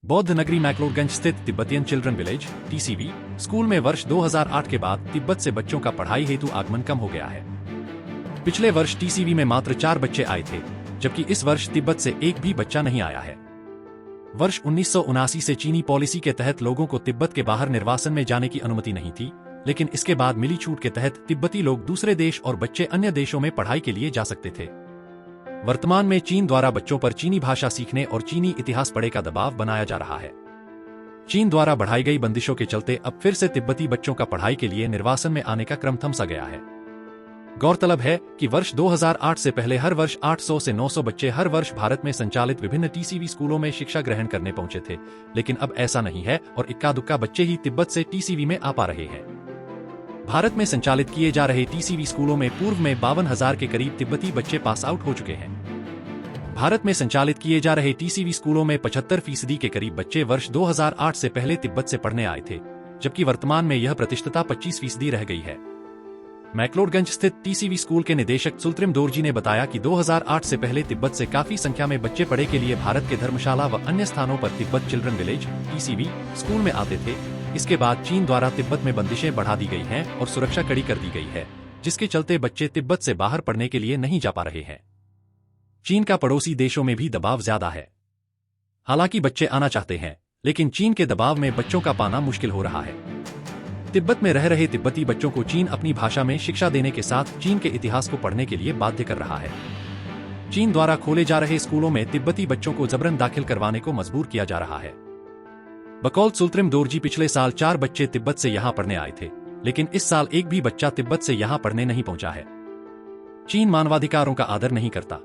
बौद्ध नगरी मैक्लोडगंज स्थित Tibetan children village (TCV) school में वर्ष 2008 के बाद तिब्बत से बच्चों का पढ़ाई हेतु आगमन कम हो गया है। पिछले वर्ष TCV में मात्र 4 बच्चे आए थे, जबकि इस वर्ष तिब्बत से एक भी बच्चा नहीं आया है। वर्ष 1979 से चीनी पॉलिसी के तहत लोगों को तिब्बत के बाहर निर्वासन में जाने की अनुमति नहीं थी, लेकिन इसके बाद मिली छूट के तहत तिब्बती लोग दूसरे देश और बच्चे अन्य देशों में पढ़ाई के लिए जा सकते थे। वर्तमान में चीन द्वारा बच्चों पर चीनी भाषा सीखने और चीनी इतिहास पढ़ने का दबाव बनाया जा रहा है। चीन द्वारा बढ़ाई गई बंदिशों के चलते अब फिर से तिब्बती बच्चों का पढ़ाई के लिए निर्वासन में आने का क्रम थम सा गया है। गौरतलब है कि वर्ष 2008 से पहले हर वर्ष 800 से 900 बच्चे हर वर्ष भारत में संचालित विभिन्न TCV स्कूलों में शिक्षा ग्रहण करने पहुंचे थे, लेकिन अब ऐसा नहीं है और इक्का दुक्का बच्चे ही तिब्बत से TCV में आ पा रहे हैं। भारत में संचालित किए जा रहे TCV स्कूलों में पूर्व में 52,000 के करीब तिब्बती बच्चे पास आउट हो चुके हैं। भारत में संचालित किए जा रहे TCV स्कूलों में 75% के करीब बच्चे वर्ष 2008 से पहले तिब्बत से पढ़ने आए थे, जबकि वर्तमान में यह प्रतिशतता 25% रह गई है। मैक्लोडगंज स्थित TCV स्कूल के निदेशक सुल्त्रिम दोरजी ने बताया कि 2008 से पहले तिब्बत से काफी संख्या में बच्चे पढ़े के लिए भारत के धर्मशाला व अन्य स्थानों पर Tibet children village (TCV) school में आते थे। इसके बाद चीन द्वारा तिब्बत में बंदिशें बढ़ा दी गई हैं और सुरक्षा कड़ी कर दी गई है, जिसके चलते बच्चे तिब्बत से बाहर पढ़ने के लिए नहीं जा पा रहे हैं। चीन का पड़ोसी देशों में भी दबाव ज्यादा है। हालांकि बच्चे आना चाहते हैं, लेकिन चीन के दबाव में बच्चों का पाना मुश्किल हो रहा है। तिब्बत में रह रहे तिब्बती बच्चों को चीन अपनी भाषा में शिक्षा देने के साथ चीन के इतिहास को पढ़ने के लिए बाध्य कर रहा है। चीन द्वारा खोले जा रहे स्कूलों में तिब्बती बच्चों को जबरन दाखिल करवाने को मजबूर किया जा रहा है। बकौल सुल्त्रिम दोरजी पिछले साल 4 बच्चे तिब्बत से यहाँ पढ़ने आए थे, लेकिन इस साल एक भी बच्चा तिब्बत से यहाँ पढ़ने नहीं पहुंचा है। चीन मानवाधिकारों का आदर नहीं करता।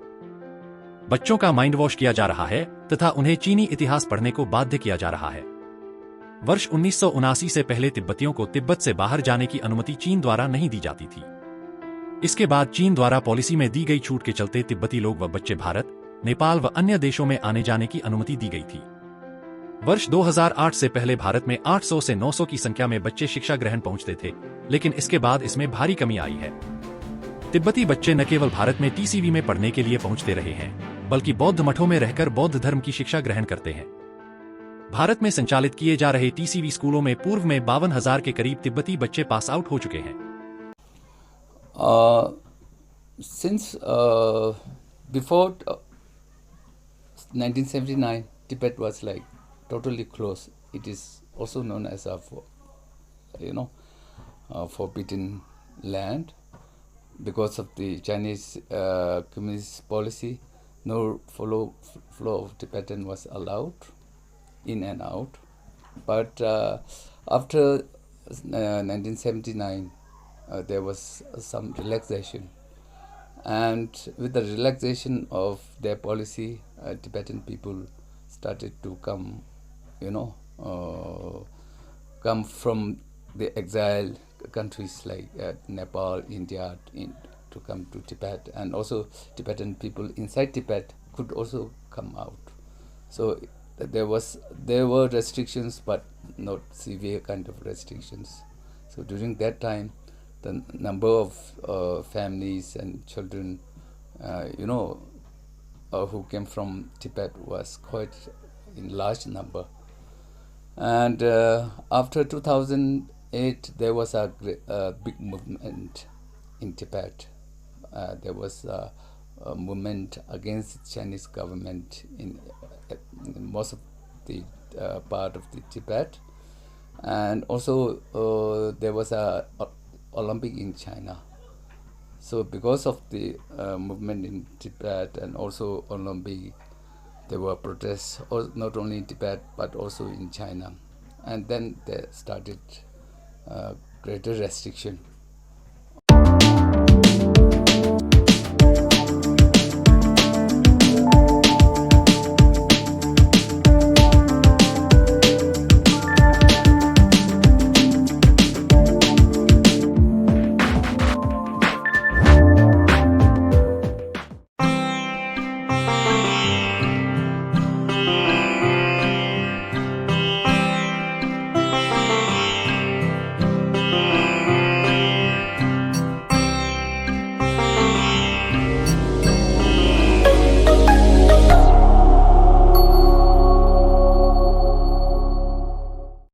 बच्चों का माइंड वॉश किया जा रहा है तथा उन्हें चीनी इतिहास पढ़ने को बाध्य किया जा रहा है। वर्ष 1979 से पहले तिब्बतियों को तिब्बत से बाहर जाने की अनुमति चीन द्वारा नहीं दी जाती थी। इसके बाद चीन द्वारा पॉलिसी में दी गई छूट के चलते तिब्बती लोग व बच्चे भारत, नेपाल व अन्य देशों में आने जाने की अनुमति दी गई थी। वर्ष 2008 से पहले भारत में 800 से 900 की संख्या में बच्चे शिक्षा ग्रहण पहुंचते थे, लेकिन इसके बाद इसमें भारी कमी आई है। तिब्बती बच्चे न केवल भारत में TCV में पढ़ने के लिए पहुंचते रहे हैं, बल्कि बौद्ध मठों में रहकर बौद्ध धर्म की शिक्षा ग्रहण करते हैं। भारत में संचालित किए जा रहे TCV स्कूलों में पूर्व में 52,000 के करीब तिब्बती बच्चे पास आउट हो चुके हैं। Since before 1979, Tibet was like totally closed. It is also known as a forbidden land because of the Chinese communist policy. No flow of Tibetan was allowed in and out. But after 1979, there was some relaxation, and with the relaxation of their policy, Tibetan people started to come from the exile countries like Nepal, India, to come to Tibet, and also Tibetan people inside Tibet could also come out. So there were restrictions, but not severe kind of restrictions. So during that time, the number of families and children, who came from Tibet was quite in large number. And after 2008, there was a big movement in Tibet. There was a movement against the Chinese government in most of the part of the Tibet, and also there was a Olympic in China. So because of the movement in Tibet and also Olympic, there were protests, not only in Tibet but also in China, and then there started greater restriction.